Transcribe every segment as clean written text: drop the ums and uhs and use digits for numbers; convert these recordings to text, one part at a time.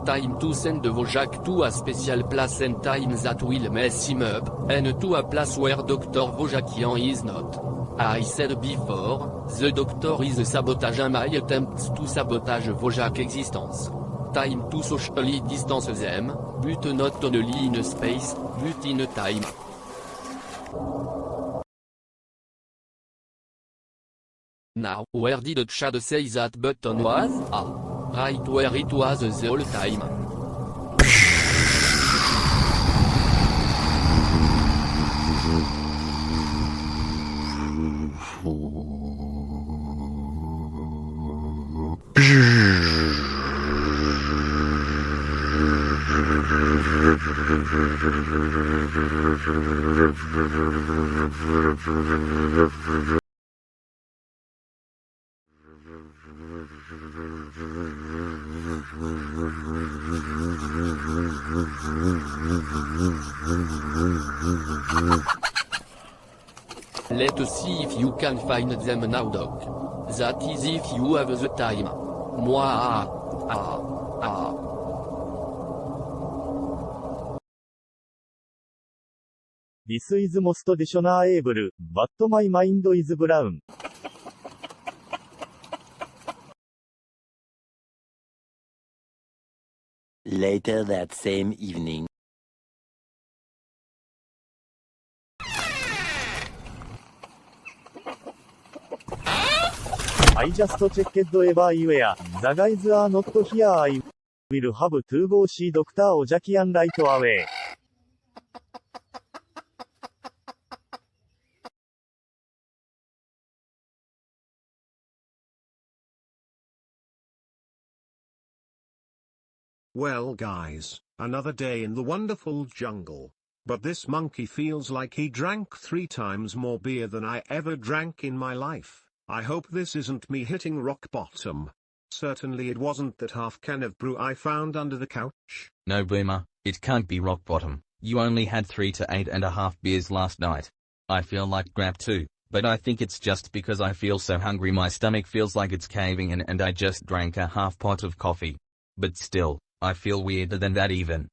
Time to send Wojak to a special place and time that will mess him up, and to a place where Dr. Wojakian is not. I said before, the doctor is sabotage my attempts to sabotage Wojak existence. Time to socially distance them, but not only in space, but in time. Now, where did Chad say that button was? Right where it was the whole time. Let's see if you can find them now, Doc. That is if you have the time. Moi. This is most dishonable, but my mind is brown. Later that same evening. I just checked everywhere. The guys are not here. I will have to go see Dr. Wojakian right away. Well guys, another day in the wonderful jungle. But this monkey feels like he drank 3 times more beer than I ever drank in my life. I hope this isn't me hitting rock bottom. Certainly it wasn't that half can of brew I found under the couch. No Boomer, it can't be rock bottom. You only had 3 to 8.5 beers last night. I feel like crap too, but I think it's just because I feel so hungry my stomach feels like it's caving in and I just drank a half pot of coffee. But still, I feel weirder than that even.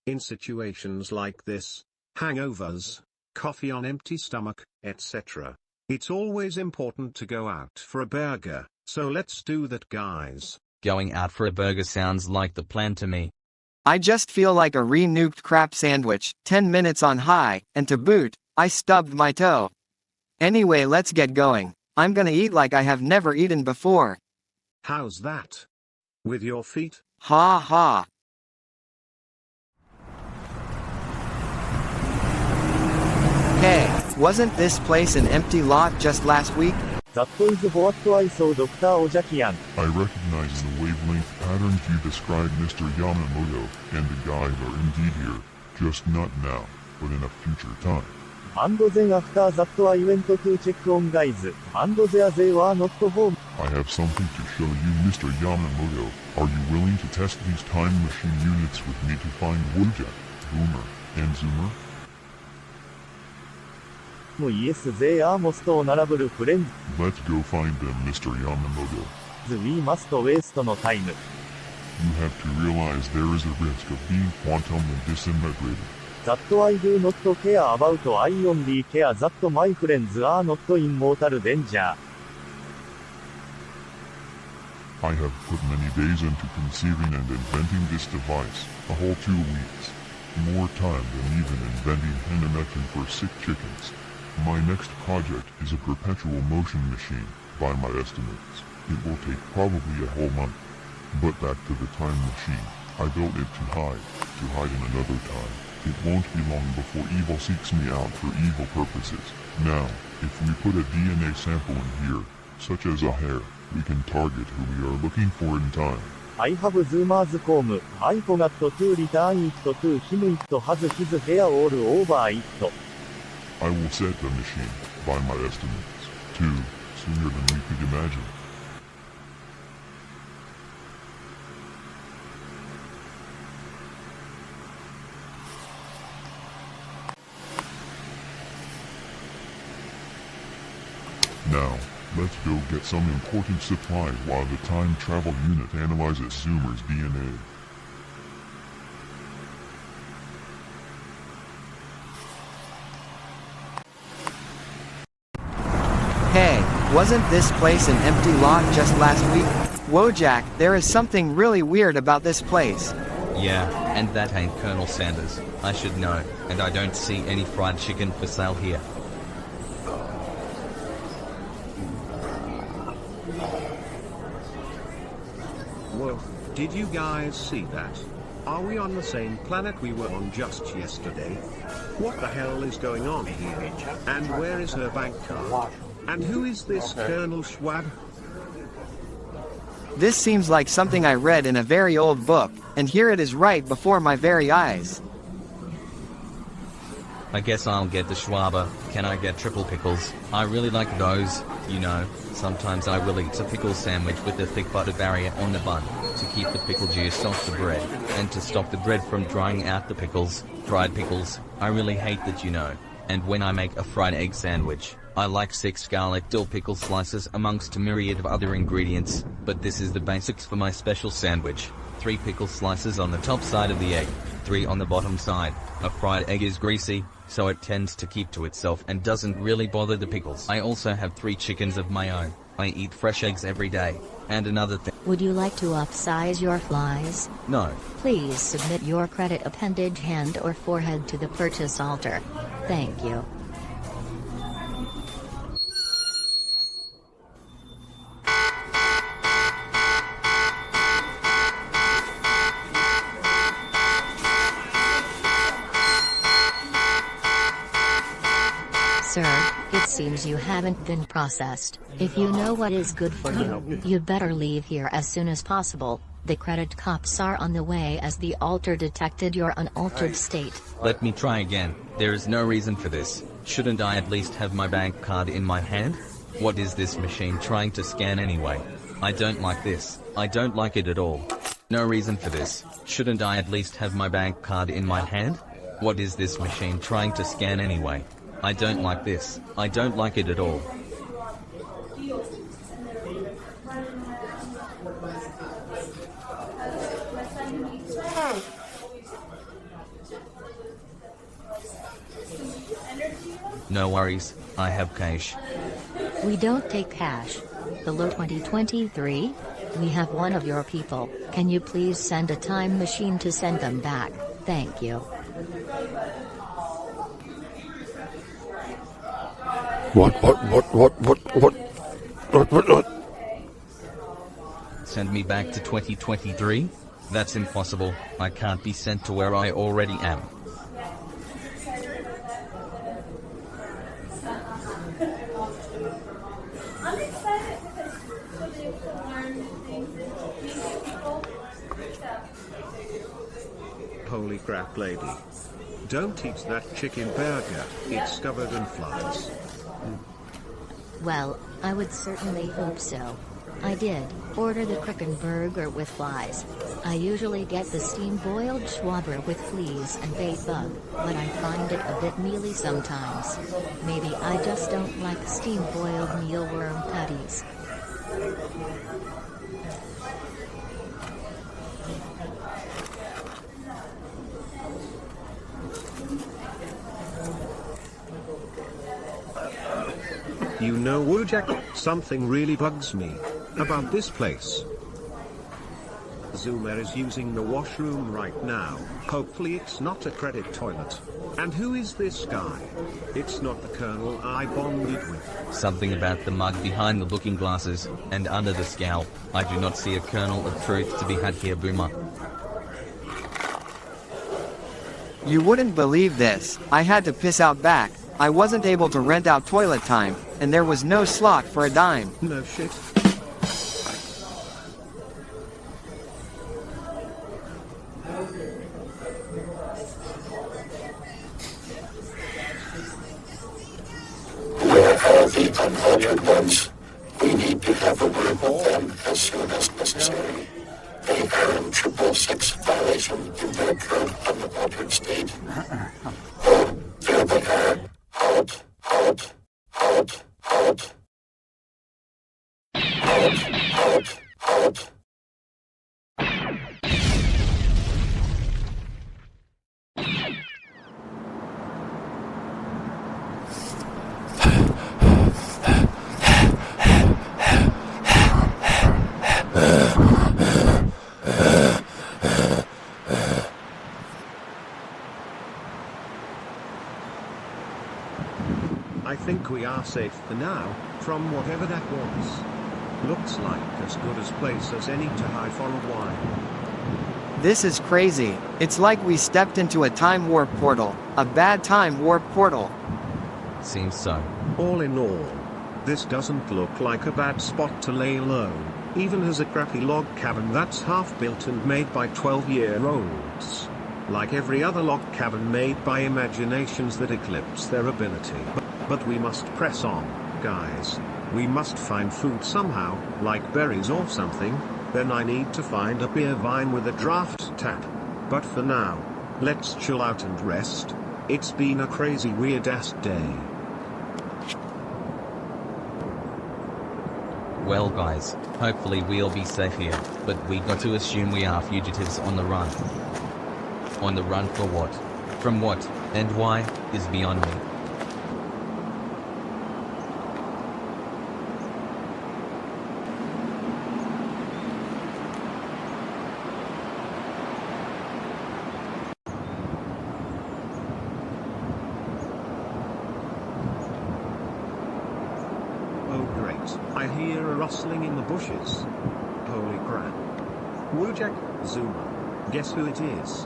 In situations like this, hangovers, coffee on empty stomach, etc. It's always important to go out for a burger, so let's do that guys. Going out for a burger sounds like the plan to me. I just feel like a re-nuked crap sandwich, 10 minutes on high, and to boot, I stubbed my toe. Anyway, let's get going. I'm gonna eat like I have never eaten before. How's that? With your feet? Ha ha. Hey, wasn't this place an empty lot just last week? That is what I saw Dr. Wojakian. I recognize the wavelength patterns you described, Mr. Yamamoto, and the guys are indeed here, just not now, but in a future time. And then after that I went to check on guys, and there they were not home. I have something to show you, Mr. Yamamoto. Are you willing to test these time machine units with me to find Wojak, Boomer, and Zoomer? Yes, they are most honorable friends. Let's go find them, Mr. Yamamoto. We must waste no time. You have to realize there is a risk of being quantum disintegrated. That I do not care about. I only care that my friends are not in mortal danger. I have put many days into conceiving and inventing this device, a whole 2 weeks. More time than even inventing hennemetin for sick chickens. My next project is a perpetual motion machine, by my estimates. It will take probably a whole month. But back to the time machine. I built it to hide in another time. It won't be long before evil seeks me out for evil purposes. Now, if we put a DNA sample in here, such as a hair, we can target who we are looking for in time. I have Zoomer's comb. I forgot to return it to him. It has his hair all over it. I will set the machine, by my estimates, sooner than we could imagine. Now, let's go get some important supplies while the time travel unit analyzes Zoomer's DNA. Hey, wasn't this place an empty lot just last week? Wojak, there is something really weird about this place. Yeah, and that ain't Colonel Sanders. I should know, and I don't see any fried chicken for sale here. Whoa, did you guys see that? Are we on the same planet we were on just yesterday? What the hell is going on here? And where is her bank card? And who is this Colonel Schwab? This seems like something I read in a very old book, and here it is right before my very eyes. I guess I'll get the Schwaber. Can I get triple pickles? I really like those, you know. Sometimes I will eat a pickle sandwich with the thick butter barrier on the bun, to keep the pickle juice off the bread, and to stop the bread from drying out the pickles. Fried pickles, I really hate that, you know. And when I make a fried egg sandwich, I like 6 garlic dill pickle slices amongst a myriad of other ingredients, but this is the basics for my special sandwich. 3 pickle slices on the top side of the egg, 3 on the bottom side. A fried egg is greasy, so it tends to keep to itself and doesn't really bother the pickles. I also have 3 chickens of my own. I eat fresh eggs every day. And another thing. Would you like to upsize your flies? No. Please submit your credit appendage hand or forehead to the purchase altar. Thank you. Sir, it seems you haven't been processed. If you know what is good for you, you'd better leave here as soon as possible. The credit cops are on the way as the altar detected your unaltered state. Let me try again. There is no reason for this. Shouldn't I at least have my bank card in my hand? What is this machine trying to scan anyway? I don't like this. I don't like it at all. No reason for this. Shouldn't I at least have my bank card in my hand? What is this machine trying to scan anyway? I don't like this. I don't like it at all. No worries, I have cash. We don't take cash. Hello 2023? We have one of your people. Can you please send a time machine to send them back? Thank you. What? Send me back to 2023? That's impossible. I can't be sent to where I already am. I'm excited because so they can learn things and meet people. Holy crap, lady. Don't eat that chicken burger, it's covered in flies. Well, I would certainly hope so. I did order the Kraken burger with flies. I usually get the steam-boiled Schwaber with fleas and bait bug, but I find it a bit mealy sometimes. Maybe I just don't like steam-boiled mealworm patties. You know, Wojak, something really bugs me about this place. Zoomer is using the washroom right now. Hopefully it's not a credit toilet. And who is this guy? It's not the colonel I bonded with. Something about the mug behind the looking glasses, and under the scowl. I do not see a kernel of truth to be had here, Boomer. You wouldn't believe this. I had to piss out back. I wasn't able to rent out toilet time, and there was no slot for a dime. No shit. We have all the unwanted ones. We need to have a word with them as soon as necessary. They are in 666 violation in their current unaltered state. There they are. Out. think we are safe for now, from whatever that was. Looks like as good a place as any to hide for a while. This is crazy. It's like we stepped into a time warp portal. A bad time warp portal. Seems so. All in all, this doesn't look like a bad spot to lay low, even as a crappy log cabin that's half built and made by 12-year-olds. Like every other log cabin made by imaginations that eclipse their ability. But we must press on, guys. We must find food somehow, like berries or something. Then I need to find a beer vine with a draft tap. But for now, let's chill out and rest. It's been a crazy weird-ass day. Well guys, hopefully we'll be safe here, but we got to assume we are fugitives on the run. On the run for what? From what, and why, is beyond me. I hear a rustling in the bushes. Holy crap. Wojak, Zuma. Guess who it is?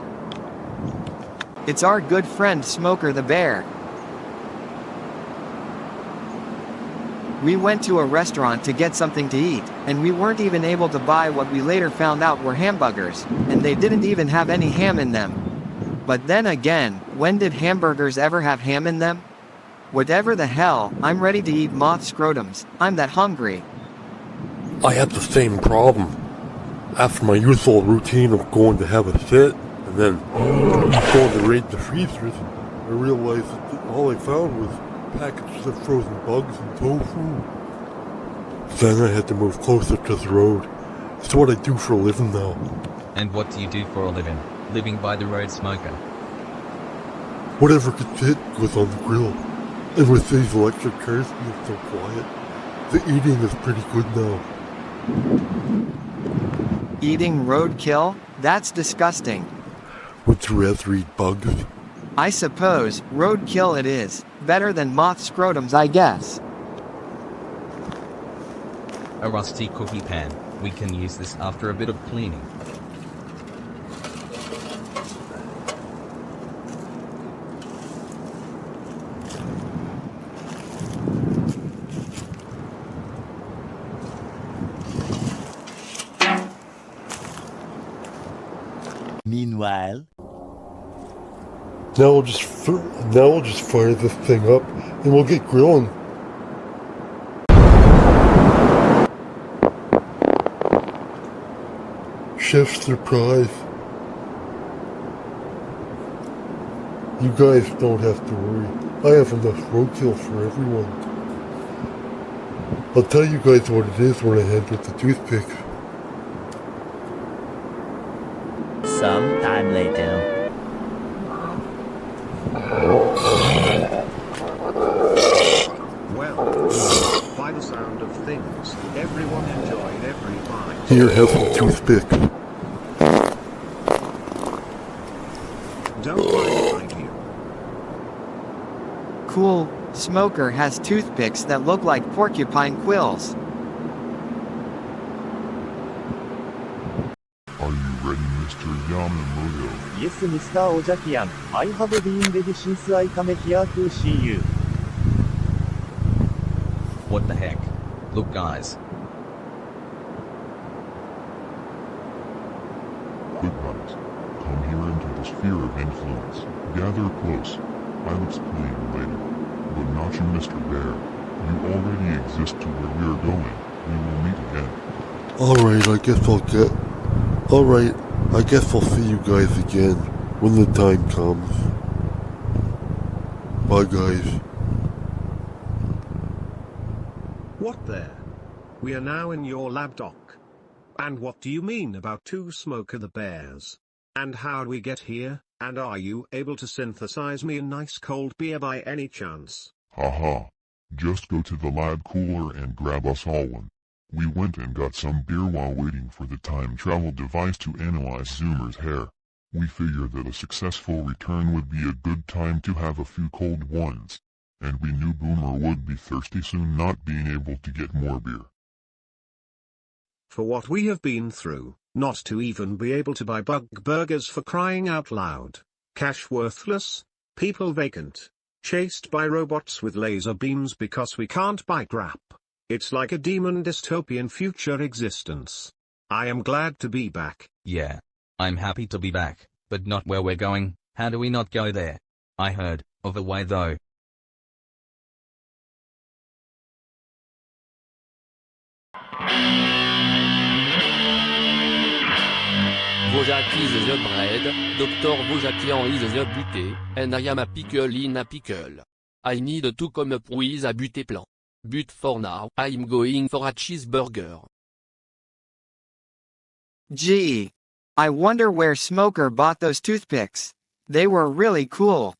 It's our good friend Smoker the Bear. We went to a restaurant to get something to eat, and we weren't even able to buy what we later found out were hamburgers, and they didn't even have any ham in them. But then again, when did hamburgers ever have ham in them? Whatever the hell, I'm ready to eat moth scrotums. I'm that hungry. I had the same problem. After my usual routine of going to have a sit, and then going to raid the freezers, I realized that all I found was packages of frozen bugs and tofu. Then I had to move closer to the road. It's what I do for a living now. And what do you do for a living? Living by the road, Smoker? Whatever gets hit goes on the grill. And with these electric cars being so quiet, the eating is pretty good now. Eating roadkill? That's disgusting. Would you rather eat bugs? I suppose, roadkill it is. Better than moth scrotums, I guess. A rusty cookie pan. We can use this after a bit of cleaning. Meanwhile, Now we'll just fire this thing up, and we'll get grilling. Chef's surprise. You guys don't have to worry. I have enough roadkill for everyone. I'll tell you guys what it is when I hand with the toothpicks. some time later. Well, by the sound of things, everyone enjoyed every bite. Here, have some toothpicks. Don't mind you. Cool, Smoker has toothpicks that look like porcupine quills. Are you ready, Mr. Yamamoto? Yes, Mr. Wojakian. I have been ready since I came here to see you. What the heck? Look guys. Good guys. Come here into the sphere of influence. Gather close. I'll explain later. But not you, Mr. Bear. You already exist to where we are going. We will meet again. Alright, I guess I'll see you guys again when the time comes. Bye guys. What there? We are now in your lab dock. And what do you mean about two Smoker the Bears? And how'd we get here? And are you able to synthesize me a nice cold beer by any chance? Haha. Just go to the lab cooler and grab us all one. We went and got some beer while waiting for the time travel device to analyze Zoomer's hair. We figured that a successful return would be a good time to have a few cold ones. and we knew Boomer would be thirsty soon, not being able to get more beer. For what we have been through, not to even be able to buy bug burgers, for crying out loud. Cash worthless, people vacant, chased by robots with laser beams because we can't buy crap. It's like a demon dystopian future existence. I am glad to be back. Yeah. I'm happy to be back, but not where we're going. How do we not go there? I heard of a way though. Wojak is the bread, Dr. Wojakian is the butte, and I am a pickle in a pickle. I need to come up with a butte plan. But for now, I'm going for a cheeseburger. Gee. I wonder where Smoker bought those toothpicks. They were really cool.